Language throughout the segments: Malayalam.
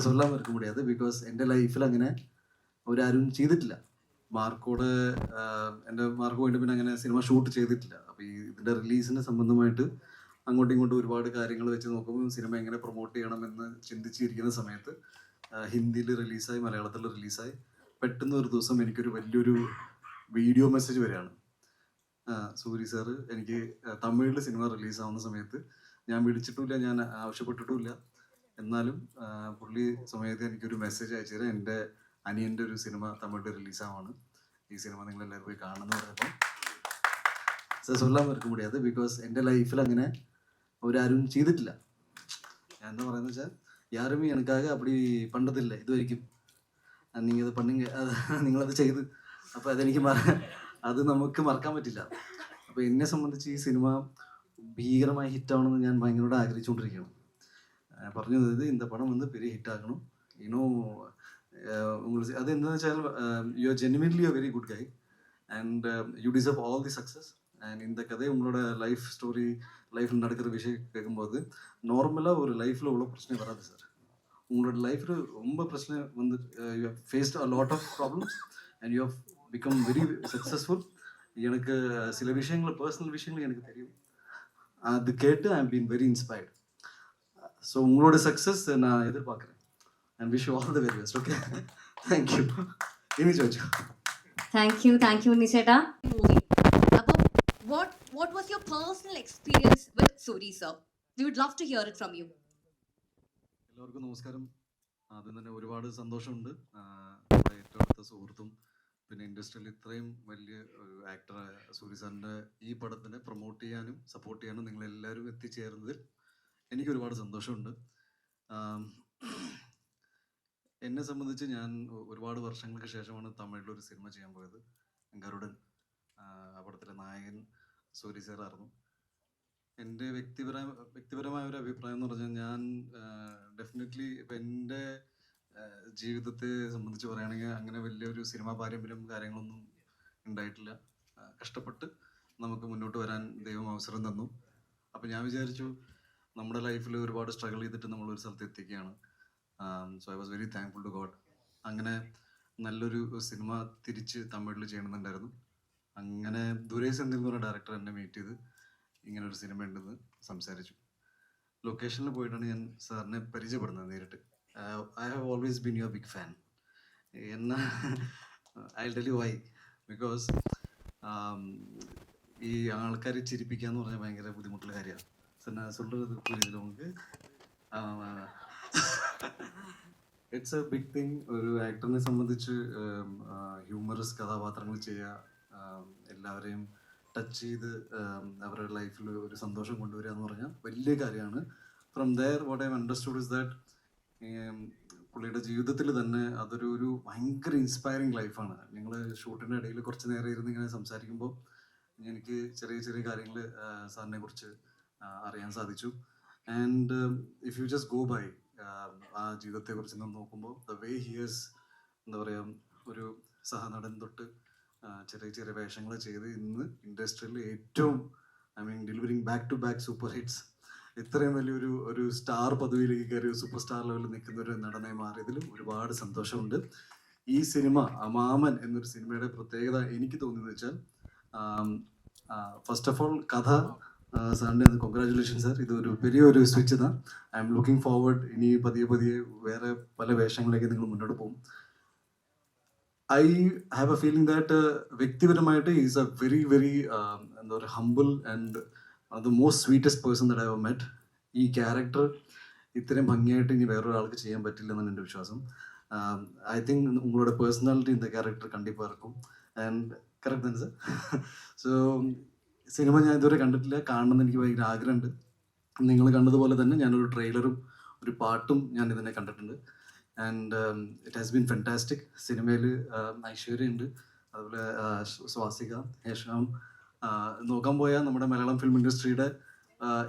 சொல்லாம இருக்க முடியாது. பிகாஸ் എൻ്റെ ലൈഫിൽ അങ്ങനെ അവരാരും ചെയ്തിട്ടില്ല. മാർക്കോട് എൻ്റെ മാർക്ക് പോയിട്ട് പിന്നെ അങ്ങനെ സിനിമ ഷൂട്ട് ചെയ്തിട്ടില്ല. അപ്പോൾ ഈ ഇതിൻ്റെ റിലീസിന് സംബന്ധമായിട്ട് അങ്ങോട്ടും ഇങ്ങോട്ടും ഒരുപാട് കാര്യങ്ങൾ വെച്ച് നോക്കുമ്പോൾ സിനിമ എങ്ങനെ പ്രൊമോട്ട് ചെയ്യണമെന്ന് ചിന്തിച്ചിരിക്കുന്ന സമയത്ത് ഹിന്ദിയിൽ റിലീസായി, മലയാളത്തിൽ റിലീസായി. പെട്ടെന്ന് ഒരു ദിവസം എനിക്കൊരു വലിയൊരു വീഡിയോ മെസ്സേജ് വരികയാണ്. സൂരി സാറ് എനിക്ക് തമിഴിൽ സിനിമ റിലീസാവുന്ന സമയത്ത് ഞാൻ വിളിച്ചിട്ടുമില്ല, ഞാൻ ആവശ്യപ്പെട്ടിട്ടുമില്ല. എന്നാലും പുള്ളി സമയത്ത് എനിക്കൊരു മെസ്സേജ് അയച്ചു തരാം, എൻ്റെ അനിയൻ്റെ ഒരു സിനിമ തമിഴിൽ റിലീസാവാണ്, ഈ സിനിമ നിങ്ങളെല്ലാവരും പോയി കാണുമെന്ന് പറഞ്ഞപ്പോൾ சொல்லாம இருக்க முடியாது. பிகாஸ் എൻ്റെ ലൈഫിൽ അങ്ങനെ അവരാരും ചെയ്തിട്ടില്ല. ഞാൻ എന്താ പറയുന്നത് വെച്ചാൽ யாருமே எனக்காக அப்படி பண்ணதில்லை இது வரைக்கும். நீங்கள் ഇത് பண்ணுங்க, അത് നിങ്ങളത് ചെയ്ത്, അപ്പോൾ അതെനിക്ക് അത് നമുക്ക് മറക്കാൻ പറ്റില്ല. അപ്പോൾ എന്നെ സംബന്ധിച്ച് ഈ സിനിമ ഭീകരമായി ഹിറ്റാവണമെന്ന് ഞാൻ ഭയങ്കരമായിട്ട് ആഗ്രഹിച്ചുകൊണ്ടിരിക്കുകയാണ്. പറഞ്ഞത് இந்த படம் வந்து பெரிய ஹிட் ஆகணும். இன்னும் உங்களுக்கு அது என்னன்னு വെച്ചാൽ you are genuinely a very good guy and you deserve all the success. and இந்த கதை உங்களோட லைஃப் ஸ்டோரி, லைஃப்பில் நடக்கிற விஷயம் கேட்கும்போது நார்மலாக ஒரு லைஃப்பில் இவ்வளோ பிரச்சனை வராது சார். உங்களோட லைஃப்பில் ரொம்ப பிரச்சனை வந்து you have faced a lot of problems and you have become very successful. எனக்கு சில விஷயங்கள், பர்சனல் விஷயங்கள் எனக்கு தெரியும். அது கேட்டு I have been very inspired. So உங்களோட சக்ஸஸ் நான் எதிர்பார்க்குறேன் and wish you all the very best. Okay. Thank you. ഇനി ചോദിച്ചു. Thank you നിശേട്ടാ. What was your personal experience with Suri sir? We would love to hear it from you. എല്ലാവർക്കും നമസ്കാരം. ആദ്യം തന്നെ ഒരുപാട് സന്തോഷമുണ്ട്. നമ്മുടെ ഏറ്റവും അടുത്ത സുഹൃത്തും പിന്നെ ഇൻഡസ്ട്രിയിൽ ഇത്രയും വലിയ ഒരു ആക്ടറായ സൂരി സാറിൻ്റെ ഈ പടത്തിനെ പ്രൊമോട്ട് ചെയ്യാനും സപ്പോർട്ട് ചെയ്യാനും നിങ്ങളെല്ലാവരും എത്തിച്ചേർന്നതിൽ എനിക്ക് ഒരുപാട് സന്തോഷമുണ്ട്. എന്നെ സംബന്ധിച്ച് ഞാൻ ഒരുപാട് വർഷങ്ങൾക്ക് ശേഷമാണ് തമിഴിലൊരു സിനിമ ചെയ്യാൻ പോയത്. ഗരുഡൻ, ആ പടത്തിലെ നായകൻ സൂരി സാറായിരുന്നു. എൻ്റെ വ്യക്തിപരമായ ഒരു അഭിപ്രായം എന്ന് പറഞ്ഞാൽ ഞാൻ ഡെഫിനറ്റ്ലി ഇപ്പം എൻ്റെ ജീവിതത്തെ സംബന്ധിച്ച് പറയുകയാണെങ്കിൽ അങ്ങനെ വലിയൊരു സിനിമാ പാരമ്പര്യം കാര്യങ്ങളൊന്നും ഉണ്ടായിട്ടില്ല. കഷ്ടപ്പെട്ട് നമുക്ക് മുന്നോട്ട് വരാൻ ദൈവം അവസരം തന്നു. അപ്പം ഞാൻ വിചാരിച്ചു നമ്മുടെ ലൈഫിൽ ഒരുപാട് സ്ട്രഗിൾ ചെയ്തിട്ട് നമ്മളൊരു സ്ഥലത്ത് എത്തിക്കുകയാണ്. So I was very thankful to God. അങ്ങനെ നല്ലൊരു സിനിമ തിരിച്ച് തമിഴിൽ ചെയ്യണമെന്നുണ്ടായിരുന്നു. അങ്ങനെ ദുരേഷ് സെന്തിൽ എന്ന് പറഞ്ഞ ഡയറക്ടർ എന്നെ മീറ്റ് ചെയ്ത് ഇങ്ങനെ ഒരു സിനിമ ഉണ്ടെന്ന് സംസാരിച്ചു. ലൊക്കേഷനിൽ പോയിട്ടാണ് ഞാൻ സാറിനെ പരിചയപ്പെടുന്നത് നേരിട്ട്. I have always been your big fan. എന്നാ I tell you why. Because ഈ ആൾക്കാരെ ചിരിപ്പിക്കുക എന്ന് പറഞ്ഞാൽ ഭയങ്കര ബുദ്ധിമുട്ടുള്ള കാര്യമാണ്. ഞാൻ சொல்றது புரியுது உங்களுக்கு? It's a big thing. ഒരു ആക്ടറിനെ സംബന്ധിച്ച് ഹ്യൂമറസ് കഥാപാത്രങ്ങൾ ചെയ്യുക, എല്ലാവരെയും ടച്ച് ചെയ്ത് അവരുടെ ലൈഫിൽ ഒരു സന്തോഷം കൊണ്ടുവരിക എന്ന് പറഞ്ഞാൽ വലിയ കാര്യമാണ്. From there what I understood is that പുള്ളിയുടെ ജീവിതത്തിൽ തന്നെ അതൊരു ഭയങ്കര ഇൻസ്പയറിങ് ലൈഫാണ്. നിങ്ങൾ ഷൂട്ടിൻ്റെ ഇടയിൽ കുറച്ച് നേരം ഇരുന്ന് ഇങ്ങനെ സംസാരിക്കുമ്പോൾ എനിക്ക് ചെറിയ ചെറിയ കാര്യങ്ങൾ സാറിനെ കുറിച്ച് അറിയാൻ സാധിച്ചു. And if you just go by ആ ജീവിതത്തെക്കുറിച്ച് നോക്കുമ്പോൾ ദ വേ ഹിയേഴ്സ്, എന്താ പറയുക, ഒരു സഹനടൻ തൊട്ട് ചെറിയ ചെറിയ വേഷങ്ങൾ ചെയ്ത് ഇന്ന് ഇൻഡസ്ട്രിയിൽ ഏറ്റവും delivering back to back super hits, ഇത്രയും വലിയൊരു സ്റ്റാർ പദവിയിലേക്ക് കയറി സൂപ്പർ സ്റ്റാർ ലെവലിൽ നിൽക്കുന്ന ഒരു നടനായി മാറിയതിലും ഒരുപാട് സന്തോഷമുണ്ട്. ഈ സിനിമ മാമൻ എന്നൊരു സിനിമയുടെ പ്രത്യേകത എനിക്ക് തോന്നിയെന്ന് വെച്ചാൽ ഫസ്റ്റ് ഓഫ് ഓൾ കഥ സാറിൻ്റെ കൺഗ്രാജുലേഷൻ സാർ. ഇതൊരു വലിയൊരു സ്വിച്ച് தான். I am looking forward. ഇനി പതിയെ വേറെ പല വേഷങ്ങളിലേക്ക് നിങ്ങൾ മുന്നോട്ട് പോകും. I have A feeling that വ്യക്തിപരമായിട്ട് ഈസ് എ വെരി എന്താ പറയുക, humble and the most sweetest person that I have met. ഈ ക്യാരക്ടർ ഇത്രയും ഭംഗിയായിട്ട് ഇനി വേറൊരാൾക്ക് ചെയ്യാൻ പറ്റില്ലെന്നാണ് എൻ്റെ വിശ്വാസം. ഐ തിങ്ക് ഉങ്ങളോட പേഴ്സണാലിറ്റി இந்த ക്യാരക്ടർ കണ്ടിപ്പാக இருக்கும். ആൻഡ് കറക്റ്റ് തന്നെ സാർ. സോ സിനിമ ഞാൻ ഇതുവരെ കണ്ടിട്ടില്ല, കാണണമെന്ന് എനിക്ക് ഭയങ്കര ആഗ്രഹമുണ്ട്. നിങ്ങൾ കണ്ടതുപോലെ തന്നെ ഞാനൊരു ട്രെയിലറും ഒരു പാട്ടും ഞാൻ ഇതിനെ കണ്ടിട്ടുണ്ട്. And it has been fantastic. സിനിമയിൽ ഐശ്വര്യ ഉണ്ട്, അതുപോലെ സ്വാസിക, ഹേഷാം, നോക്കാൻ പോയാൽ നമ്മുടെ മലയാളം ഫിലിം ഇൻഡസ്ട്രിയുടെ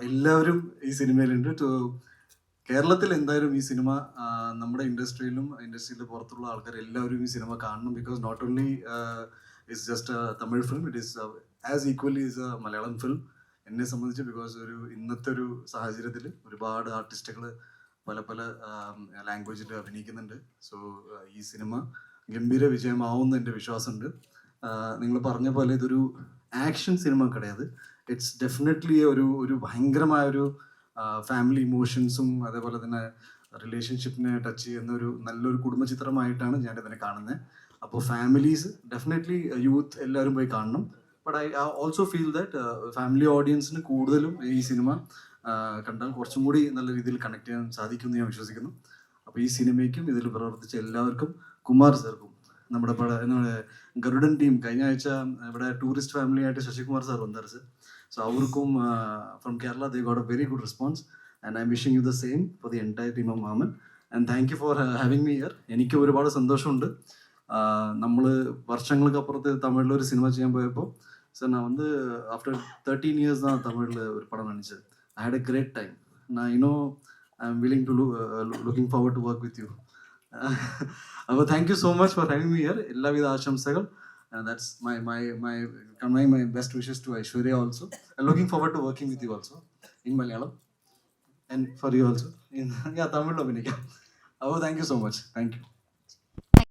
എല്ലാവരും ഈ സിനിമയിലുണ്ട്. കേരളത്തിൽ എന്തായാലും ഈ സിനിമ നമ്മുടെ ഇൻഡസ്ട്രിയിൽ പുറത്തുള്ള ആൾക്കാർ എല്ലാവരും ഈ സിനിമ കാണണം. Because not only it's just Tamil film, it is as equally is a Malayalam film എന്നെ സംബന്ധിച്ച്. ബിക്കോസ് ഇന്നത്തെ ഒരു സാഹചര്യത്തിൽ ഒരുപാട് ആർട്ടിസ്റ്റുകൾ പല പല ലാംഗ്വേജിൽ അഭിനയിക്കുന്നുണ്ട്. സോ ഈ സിനിമ ഗംഭീര വിജയമാവുമെന്ന് എൻ്റെ വിശ്വാസമുണ്ട്. നിങ്ങൾ പറഞ്ഞ പോലെ ഇതൊരു ആക്ഷൻ സിനിമ കിടയത്. ഇറ്റ്സ് ഡെഫിനറ്റ്ലി ഒരു ഭയങ്കരമായൊരു ഫാമിലി ഇമോഷൻസും അതേപോലെ തന്നെ റിലേഷൻഷിപ്പിനെ ടച്ച് ചെയ്യുന്ന ഒരു നല്ലൊരു കുടുംബചിത്രമായിട്ടാണ് ഞാൻ ഇതിനെ കാണുന്നത്. അപ്പോൾ ഫാമിലീസ് ഡെഫിനറ്റ്ലി യൂത്ത് എല്ലാവരും പോയി കാണണം. But I also feel that family ഓഡിയൻസിന് കൂടുതലും ഈ സിനിമ കണ്ടാൽ കുറച്ചും കൂടി നല്ല രീതിയിൽ കണക്ട് ചെയ്യാൻ സാധിക്കുമെന്ന് ഞാൻ വിശ്വസിക്കുന്നു. അപ്പോൾ ഈ സിനിമയ്ക്കും ഇതിൽ പ്രവർത്തിച്ച എല്ലാവർക്കും, കുമാർ സാർക്കും, നമ്മുടെ ഗരുഡൻ ടീം കഴിഞ്ഞ ആഴ്ച ഇവിടെ ടൂറിസ്റ്റ് ഫാമിലി ആയിട്ട് ശശികുമാർ സാർ വന്നായിരുന്നു സർ. സോ അവർക്കും from Kerala they got a very good response and I am wishing you the same for the entire team of Maaman. And thank you for having me here. എനിക്ക് ഒരുപാട് സന്തോഷമുണ്ട്. നമ്മൾ വർഷങ്ങൾക്ക് അപ്പുറത്ത് തമിഴിലൊരു സിനിമ ചെയ്യാൻ പോയപ്പോൾ சார் நான் வந்து ஆஃப்டர் 13 இயர்ஸ் தான் தமிழில் ஒரு படம் நினச்சேன். I had a great time. நான் இன்னும் I am willing to looking forward to work with you. അപ്പോൾ thank you so much for having me here. എല്ലാവിധ ആശംസകൾ. That's my best wishes to Aishwarya also. Looking forward to working with you also in Malayalam and for you also in തമിഴിൽ അഭിനയിക്കാം. അപ്പോൾ താങ്ക് യു സോ മച്ച്. താങ്ക് യു.